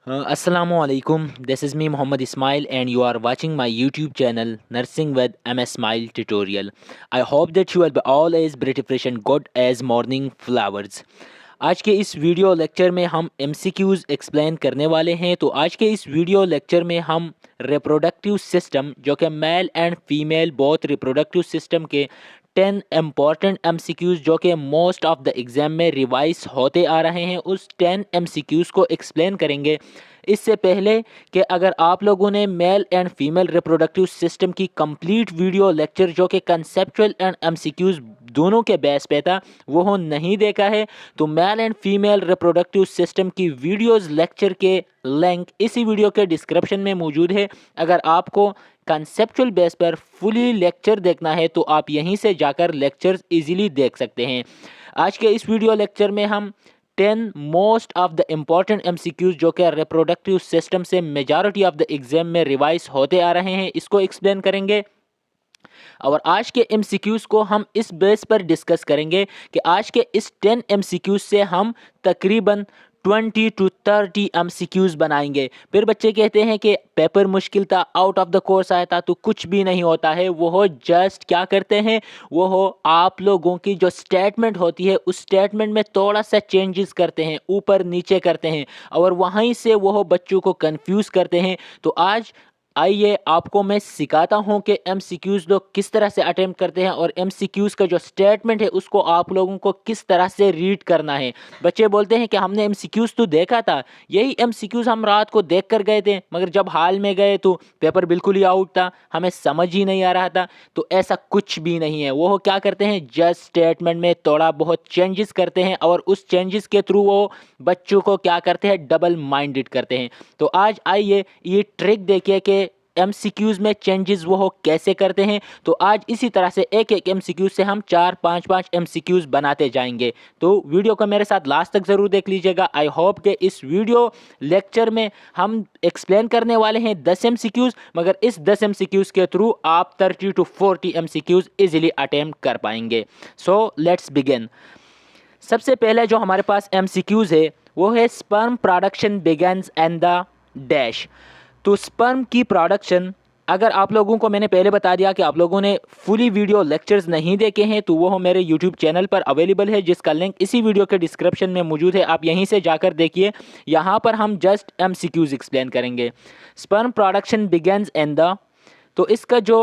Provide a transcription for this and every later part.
Assalamualaikum. This is me Muhammad Ismail and you are watching my YouTube channel Nursing with MS Smile tutorial. I hope that you will be always pretty fresh and good as morning flowers. आज के इस video lecture में हम MCQs explain करने वाले हैं। तो आज के इस वीडियो लेक्चर में हम रिप्रोडक्टिव सिस्टम जो कि mail and female both reproductive system के 10 इम्पॉर्टेंट MCQs जो कि मोस्ट ऑफ द एग्ज़ाम में रिवाइज होते आ रहे हैं उस 10 MCQs को एक्सप्लेन करेंगे। इससे पहले कि अगर आप लोगों ने mail and female reproductive system की कंप्लीट वीडियो लेक्चर जो कि कंसेप्चुअल एंड MCQs दोनों के बेस पे था वो नहीं देखा है तो mail and female reproductive system की वीडियोस लेक्चर के लिंक इसी वीडियो के डिस्क्रिप्शन में मौजूद है। अगर आपको कंसेप्चुअल बेस पर फुली लेक्चर देखना है तो आप यहीं से जाकर लेक्चर्स इजीली देख सकते हैं। आज के इस वीडियो लेक्चर में हम 10 most of the important MCQs जो कि रिप्रोडक्टिव सिस्टम से मेजॉरिटी ऑफ द एग्जाम में रिवाइज होते आ रहे हैं इसको एक्सप्लेन करेंगे। और आज के MCQs को हम इस बेस पर डिस्कस करेंगे कि आज के इस 10 MCQs से हम तकरीबन 20 to 30 MCQs बनाएंगे। फिर बच्चे कहते हैं कि पेपर मुश्किल था, आउट ऑफ द कोर्स आया था, तो कुछ भी नहीं होता है। वो हो जस्ट क्या करते हैं, वो हो आप लोगों की जो स्टेटमेंट होती है उस स्टेटमेंट में थोड़ा सा चेंजेस करते हैं, ऊपर नीचे करते हैं और वहीं से वो हो बच्चों को कंफ्यूज करते हैं। तो आज आइए आपको मैं सिखाता हूं कि MCQs लोग किस तरह से अटेम्प्ट करते हैं और MCQs का जो स्टेटमेंट है उसको आप लोगों को किस तरह से रीड करना है। बच्चे बोलते हैं कि हमने MCQs तो देखा था, यही MCQs हम रात को देख कर गए थे, मगर जब हाल में गए तो पेपर बिल्कुल ही आउट था, हमें समझ ही नहीं आ रहा था। तो ऐसा कुछ भी नहीं है। वो क्या करते हैं, जस्ट स्टेटमेंट में थोड़ा बहुत चेंजेस करते हैं और उस चेंजेस के थ्रू वो बच्चों को क्या करते हैं, डबल माइंडेड करते हैं। तो आज आइए ये ट्रिक देखिए कि MCQs में चेंजेस वो कैसे करते हैं। तो आज इसी तरह से एक एक MCQ से हम 4-5 MCQs बनाते जाएंगे। तो वीडियो को मेरे साथ लास्ट तक ज़रूर देख लीजिएगा। आई होप कि इस वीडियो लेक्चर में हम एक्सप्लेन करने वाले हैं 10 MCQs, मगर इस 10 MCQs के थ्रू आप 30 to 40 MCQs इजीली अटेम्प्ट कर पाएंगे। So let's begin. सबसे पहले जो हमारे पास MCQs है वो है sperm production begins and the dash. तो स्पर्म की प्रोडक्शन, अगर आप लोगों को मैंने पहले बता दिया कि आप लोगों ने फुली वीडियो लेक्चर्स नहीं देखे हैं तो वो मेरे यूट्यूब चैनल पर अवेलेबल है जिसका लिंक इसी वीडियो के डिस्क्रिप्शन में मौजूद है, आप यहीं से जाकर देखिए। यहाँ पर हम जस्ट MCQs एक्सप्लेन करेंगे। Sperm production begins and the, तो इसका जो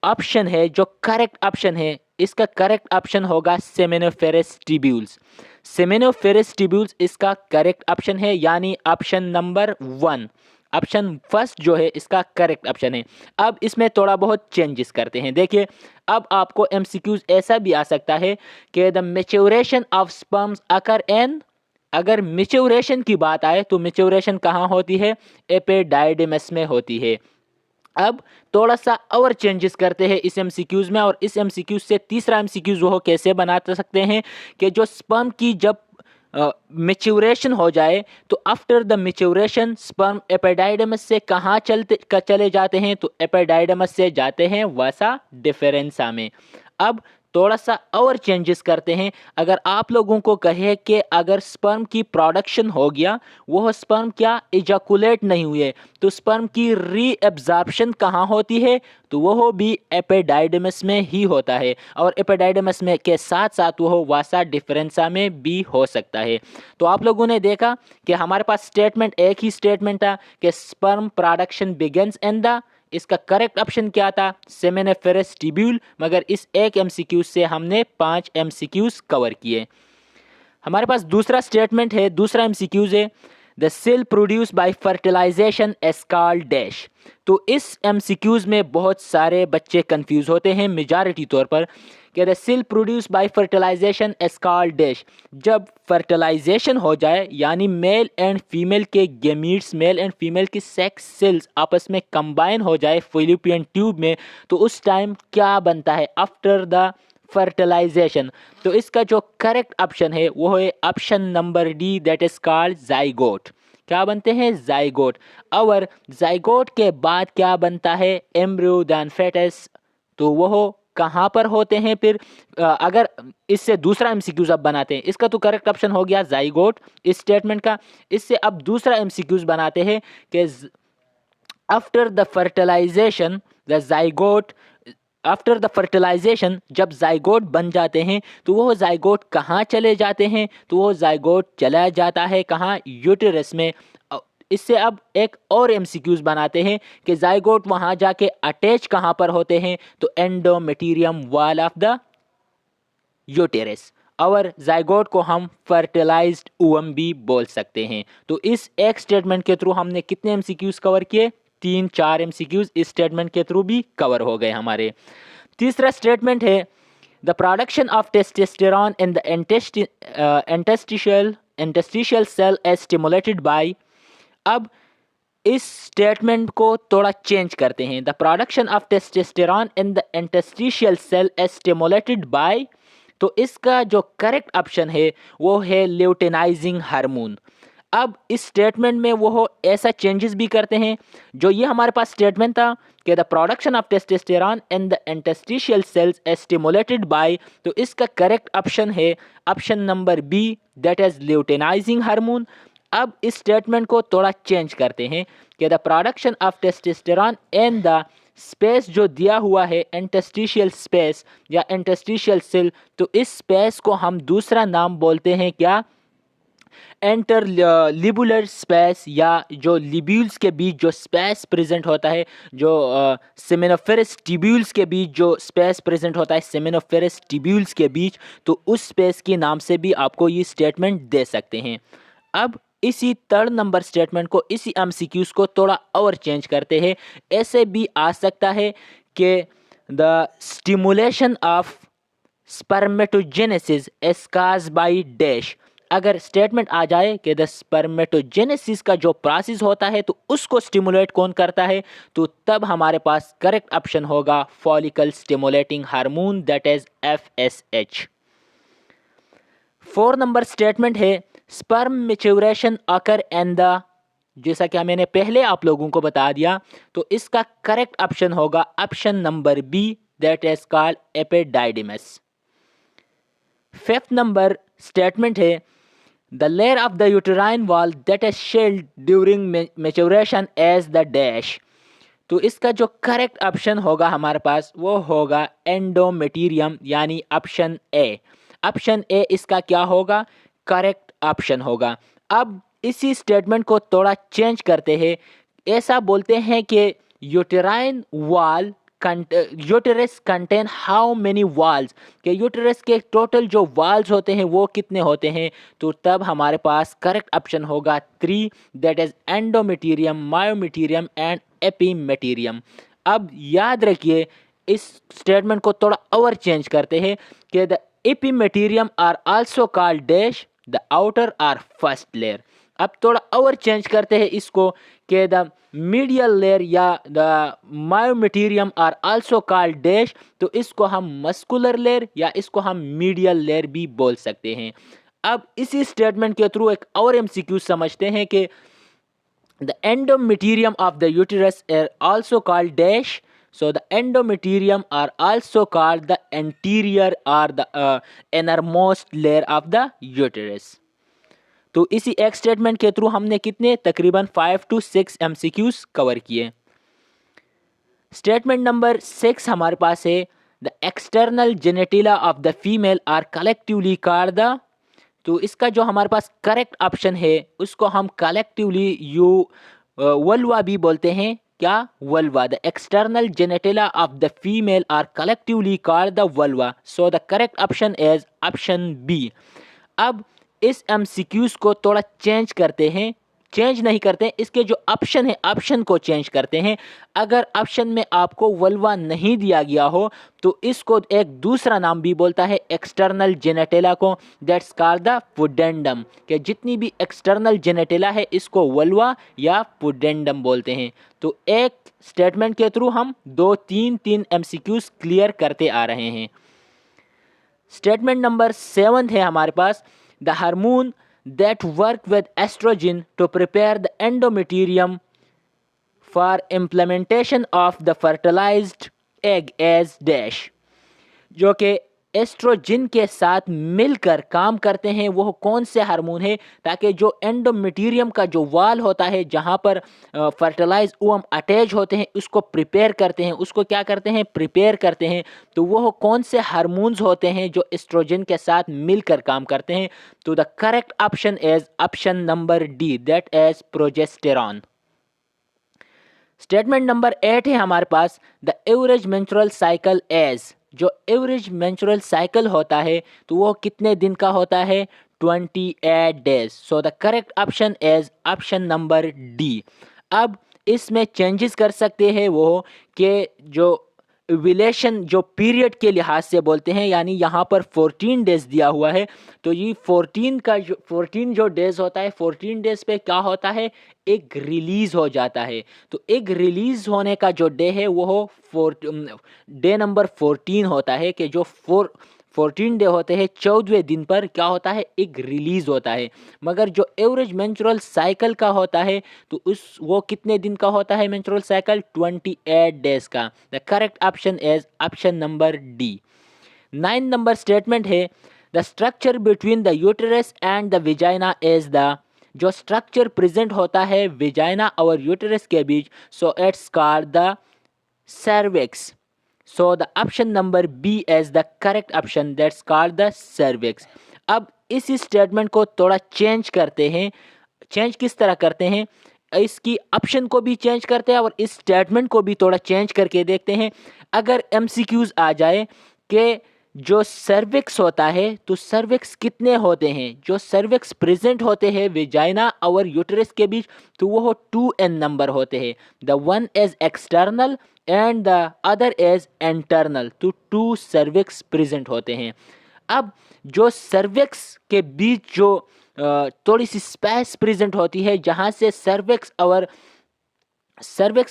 ऑप्शन है, जो करेक्ट ऑप्शन है, इसका करेक्ट ऑप्शन होगा सेमिनोफेरस ट्यूब्यूल्स। सेमिनोफेरस ट्यूब्यूल्स इसका करेक्ट ऑप्शन है, यानी ऑप्शन नंबर 1, ऑप्शन फर्स्ट जो है इसका करेक्ट ऑप्शन है। अब इसमें थोड़ा बहुत चेंजेस करते हैं। देखिए अब आपको MCQs ऐसा भी आ सकता है कि द मैच्योरेशन ऑफ स्पर्म्स अकर इन, अगर मैच्योरेशन की बात आए तो मैच्योरेशन कहाँ होती है, एपिडाइडिमस में होती है। अब थोड़ा सा और चेंजेस करते हैं इस MCQs में, और इस MCQs से तीसरा MCQs वो कैसे बना सकते हैं कि जो स्पर्म की जब मैच्योरेशन हो जाए तो after the maturation sperm epididymis से कहाँ चले जाते हैं, तो एपिडाइडमस से जाते हैं वसा डिफरेंसा में। अब थोड़ा सा और चेंजेस करते हैं। अगर आप लोगों को कहे कि अगर स्पर्म की प्रोडक्शन हो गया, वो स्पर्म क्या इजैकुलेट नहीं हुए, तो स्पर्म की री एब्जॉर्प्शन कहाँ होती है, तो वो भी एपिडाइडमस में ही होता है, और एपिडाइडमस में के साथ साथ वो वासा डिफरेंसा में भी हो सकता है। तो आप लोगों ने देखा कि हमारे पास स्टेटमेंट एक ही स्टेटमेंट था कि sperm production begins and the, इसका करेक्ट ऑप्शन क्या था, सेमिनिफेरस ट्यूब्यूल, मगर इस एक MCQ से हमने 5 MCQs कवर किए। हमारे पास दूसरा स्टेटमेंट है, दूसरा MCQ है, the cell produce by fertilisation is called dash. तो इस MCQs में बहुत सारे बच्चे कंफ्यूज होते हैं मेजॉरिटी तौर पर कि the cell produce by fertilisation is called dash. जब फर्टिलाइजेशन हो जाए यानी मेल एंड फीमेल के गेमीट्स, मेल एंड फीमेल की सेक्स सेल्स आपस में कंबाइन हो जाए फैलोपियन ट्यूब में, तो उस टाइम क्या बनता है आफ्टर द फर्टिलाइजेशन। तो इसका जो करेक्ट ऑप्शन है वो है option number D, that is called zygote. क्या बनते हैं, जाइगोट। और जाइगोट के बाद क्या बनता है, एम्ब्रियो देन फेटस, तो वो कहाँ पर होते हैं? फिर अगर इससे दूसरा एमसीक्यूज अब बनाते हैं, इसका तो करेक्ट ऑप्शन हो गया जाइगोट इस स्टेटमेंट का। इससे अब दूसरा एमसीक्यूज बनाते हैं कि after the fertilization the zygote, after the fertilization जब जाइगोट बन जाते हैं तो वो जाइगोट कहाँ चले जाते हैं? तो वो जाइगोट चला जाता है कहाँ? यूटेरस में। इससे अब एक और एमसीक्यूज बनाते हैं कि जाइगोट वहाँ जाके अटैच कहाँ पर होते हैं? तो एंडोमेटीरियम वॉल ऑफ द यूटेरस। और जाइगोट को हम फर्टिलाइज्ड ओवम भी बोल सकते हैं। तो इस एक स्टेटमेंट के थ्रू हमने कितने एमसीक्यूज कवर किए? 3-4 एमसीक्यूज इस स्टेटमेंट के थ्रू भी कवर हो गए हमारे। तीसरा स्टेटमेंट है the production of testosterone in the interstitial cell as stimulated by. अब इस स्टेटमेंट को थोड़ा चेंज करते हैं। The production of testosterone in the interstitial cell as stimulated by, तो इसका जो करेक्ट ऑप्शन है वो है ल्यूटेनाइजिंग हार्मोन। अब इस स्टेटमेंट में वो ऐसा चेंजेस भी करते हैं, जो ये हमारे पास स्टेटमेंट था कि the production of testosterone in the interstitial cells as stimulated by, तो इसका करेक्ट ऑप्शन है option number B, that is luteinising hormone. अब इस स्टेटमेंट को थोड़ा चेंज करते हैं कि the production of testosterone in the space जो दिया हुआ है इंटरस्टिशियल स्पेस या इंटरस्टिशियल सेल, तो इस स्पेस को हम दूसरा नाम बोलते हैं क्या? लिबुलर स्पेस, या जो लिब्यूल्स के बीच जो स्पेस प्रेजेंट होता है, जो सेमिनोफेरस टिब्यूल्स के बीच जो स्पेस प्रेजेंट होता है, सेमिनोफेरस टिब्यूल्स के बीच, तो उस स्पेस के नाम से भी आपको ये स्टेटमेंट दे सकते हैं। अब इसी थर्ड नंबर स्टेटमेंट को, इसी एमसीक्यूज को थोड़ा और चेंज करते हैं। ऐसे भी आ सकता है कि the stimulation of spermatogenesis is caused by dash. अगर स्टेटमेंट आ जाए कि द स्पर्मेटोजेनेसिस का जो प्रोसेस होता है तो उसको स्टिमुलेट कौन करता है, तो तब हमारे पास करेक्ट ऑप्शन होगा follicle stimulating hormone, that is FSH। 4 नंबर स्टेटमेंट है sperm maturation occur and the, जैसा कि मैंने पहले आप लोगों को बता दिया, तो इसका करेक्ट ऑप्शन होगा option number B, that is called epididymis. 5th number statement है the layer of the uterine wall that is shed during maturation as the dash. तो इसका जो करेक्ट ऑप्शन होगा हमारे पास वो होगा एंडोमेटीरियम, यानी ऑप्शन ए। ऑप्शन ए इसका क्या होगा? करेक्ट ऑप्शन होगा। अब इसी स्टेटमेंट को थोड़ा चेंज करते हैं। ऐसा बोलते हैं कि uterine wall uterus contain how many walls, कि यूटेरस के टोटल जो वॉल्स होते हैं वो कितने होते हैं, तो तब हमारे पास करेक्ट ऑप्शन होगा 3, दैट इज एंडोमेटीरियम, मायोमेटीरियम एंड एपीमेटीरियम। अब याद रखिए इस स्टेटमेंट को थोड़ा और चेंज करते हैं कि the epimetrium are also called dash the outer or first layer. अब थोड़ा और चेंज करते हैं इसको कि द मीडियल लेयर या the myometrium are also called dash, तो इसको हम मस्कुलर लेयर या इसको हम मीडियल लेयर भी बोल सकते हैं। अब इसी स्टेटमेंट के थ्रू एक और एमसीक्यू समझते हैं कि the endometrium of the uterus are also called dash, so the endometrium are also called the anterior or the innermost layer of the uterus। तो इसी एक स्टेटमेंट के थ्रू हमने कितने तकरीबन 5 to 6 MCQs कवर किए। स्टेटमेंट नंबर 6 हमारे पास है the external genitalia of the female are collectively called the, तो इसका जो हमारे पास करेक्ट ऑप्शन है उसको हम कलेक्टिवली वल्वा भी बोलते हैं। क्या? Vulva. The external genitalia of the female are collectively called the vulva, so the correct option is option B. अब इस एमसीक्यूज को थोड़ा चेंज करते हैं, चेंज नहीं करते हैं, इसके जो ऑप्शन है ऑप्शन को चेंज करते हैं। अगर ऑप्शन में आपको वल्वा नहीं दिया गया हो तो इसको एक दूसरा नाम भी बोलता है एक्सटर्नल जेनेटिला को, दैट्स कॉल्ड द पुडेंडम। कि जितनी भी एक्सटर्नल जेनेटिला है इसको वल्वा या पुडेंडम बोलते हैं। तो एक स्टेटमेंट के थ्रू हम 2-3 एमसीक्यूज क्लियर करते आ रहे हैं। स्टेटमेंट नंबर 7 है हमारे पास the hormone that work with estrogen to prepare the endometrium for implementation of the fertilized egg as dash। जो कि एस्ट्रोजन के साथ मिलकर काम करते हैं, वो कौन से हार्मोन है, ताकि जो एंडोमेटेरियम का जो वाल होता है जहाँ पर फर्टिलाइज ओवम अटैच होते हैं उसको प्रिपेयर करते हैं, उसको क्या करते हैं, प्रिपेयर करते हैं। तो वो कौन से हार्मोन्स होते हैं जो एस्ट्रोजन के साथ मिलकर काम करते हैं। तो the correct option is option number D, that is progesterone. Statement number 8 है हमारे पास, the average menstrual cycle is, जो एवरेज मेंस्ट्रुअल साइकिल होता है तो वो कितने दिन का होता है, 28 days. So the correct option is option number D. अब इसमें चेंजेस कर सकते हैं वो कि जो ओव्यूलेशन जो पीरियड के लिहाज से बोलते हैं, यानी यहाँ पर 14 डेज दिया हुआ है, तो ये 14 जो डेज होता है, 14 डेज पे क्या होता है, एक रिलीज हो जाता है। तो एक रिलीज होने का जो डे है वो डे नंबर 14 होता है, कि जो 14 डे होते हैं 14वें दिन पर क्या होता है, एक रिलीज होता है। मगर जो एवरेज मेंस्ट्रुअल साइकिल का होता है तो वो कितने दिन का होता है मेंस्ट्रुअल साइकिल, 28 डेज का। The correct option is option number D. 9 नंबर स्टेटमेंट है, the structure between the uterus and the vagina is the, जो स्ट्रक्चर प्रेजेंट होता है विजाइना और यूटेरस के बीच, so it's called the cervix. So the option number B is the correct option, that's called the cervix. अब इस statement को थोड़ा चेंज करते हैं। चेंज किस तरह करते हैं, इसकी ऑप्शन को भी चेंज करते हैं और इस स्टेटमेंट को भी थोड़ा चेंज करके देखते हैं। अगर MCQs आ जाए कि जो सर्विक्स होता है तो सर्विक्स कितने होते हैं, जो सर्विक्स प्रेजेंट होते हैं विजाइना और यूटेरस के बीच, तो वो 2n नंबर होते हैं। The one is external and the other is internal, तो 2 सर्विक्स प्रेजेंट होते हैं। अब जो सर्विक्स के बीच जो थोड़ी सी स्पेस प्रेजेंट होती है, जहाँ से सर्विक्स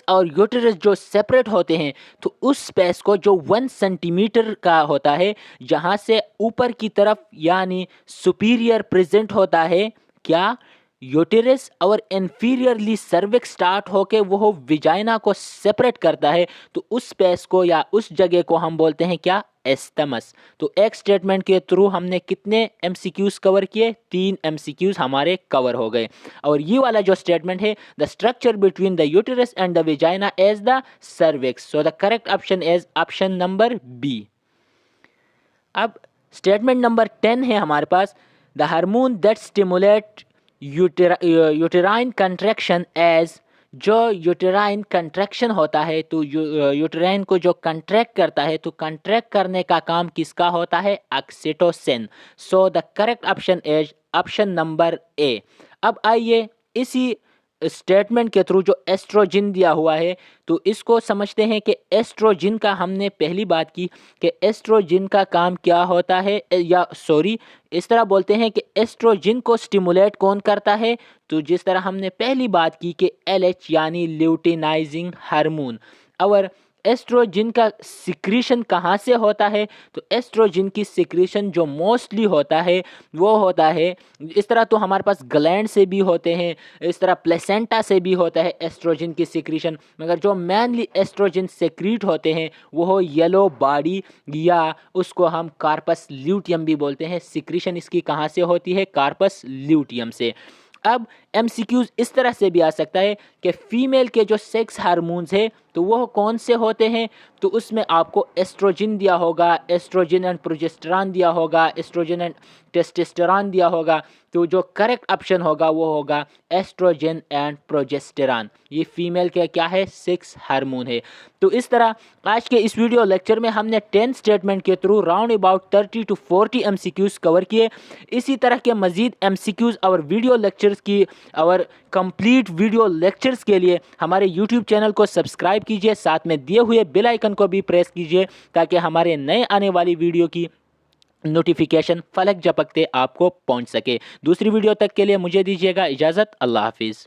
और यूटेरस जो सेपरेट होते हैं, तो उस स्पेस को जो 1 सेंटीमीटर का होता है, जहाँ से ऊपर की तरफ यानी सुपीरियर प्रेजेंट होता है क्या, यूटेरस, और इन्फीरियरली सर्विक्स स्टार्ट होके वो विजाइना को सेपरेट करता है, तो उस स्पेस को या उस जगह को हम बोलते हैं क्या, एस्टमस। तो एक स्टेटमेंट के थ्रू हमने कितने MCQs कवर किए, 3 MCQs हमारे कवर हो गए। और ये वाला जो स्टेटमेंट है, the structure between the uterus and the vagina is the cervix. So the correct option is option number B. अब स्टेटमेंट नंबर 10 है हमारे पास, the hormone that stimulate uterine contraction is, जो यूटेराइन कंट्रैक्शन होता है तो uterine को जो कंट्रैक्ट करता है, तो कंट्रैक्ट करने का काम किसका होता है, oxytocin. So the correct option is option number A. अब आइए इसी स्टेटमेंट के थ्रू जो एस्ट्रोजन दिया हुआ है, तो इसको समझते हैं कि एस्ट्रोजन का हमने पहली बात की कि एस्ट्रोजन का काम क्या होता है, या सॉरी इस तरह बोलते हैं कि एस्ट्रोजन को स्टिमुलेट कौन करता है, तो जिस तरह हमने पहली बात की कि LH यानी ल्यूटिनाइजिंग हार्मोन। और एस्ट्रोजन का सिक्रीशन कहाँ से होता है, तो एस्ट्रोजन की सिक्रीशन जो मोस्टली होता है वो होता है, इस तरह तो हमारे पास ग्लैंड से भी होते हैं, इस तरह प्लेसेंटा से भी होता है एस्ट्रोजन की सिक्रीशन, मगर जो मेनली एस्ट्रोजन सेक्रीट होते हैं वो हो येलो बॉडी, या उसको हम कार्पस ल्यूटियम भी बोलते हैं। सिक्रीशन इसकी कहाँ से होती है, कार्पस ल्यूटियम से। अब MCQs इस तरह से भी आ सकता है कि फीमेल के जो सेक्स हार्मोन्स है तो वो कौन से होते हैं, तो उसमें आपको एस्ट्रोजन दिया होगा, एस्ट्रोजन एंड प्रोजेस्टेरॉन दिया होगा, एस्ट्रोजन एंड टेस्टोस्टेरॉन दिया होगा, तो जो करेक्ट ऑप्शन होगा वो होगा एस्ट्रोजन एंड प्रोजेस्टेरॉन। ये फीमेल के क्या है, सेक्स हार्मोन है। तो इस तरह आज के इस वीडियो लेक्चर में हमने 10 स्टेटमेंट के through round about 30 to 40 MCQs cover किए। इसी तरह के मजीद MCQs और वीडियो लेक्चर्स की और कंप्लीट वीडियो लेक्चर्स के लिए हमारे YouTube चैनल को सब्सक्राइब कीजिए, साथ में दिए हुए बेल आइकन को भी प्रेस कीजिए ताकि हमारे नए आने वाली वीडियो की नोटिफिकेशन फलक झपकते आपको पहुंच सके। दूसरी वीडियो तक के लिए मुझे दीजिएगा इजाज़त। अल्लाह हाफिज़।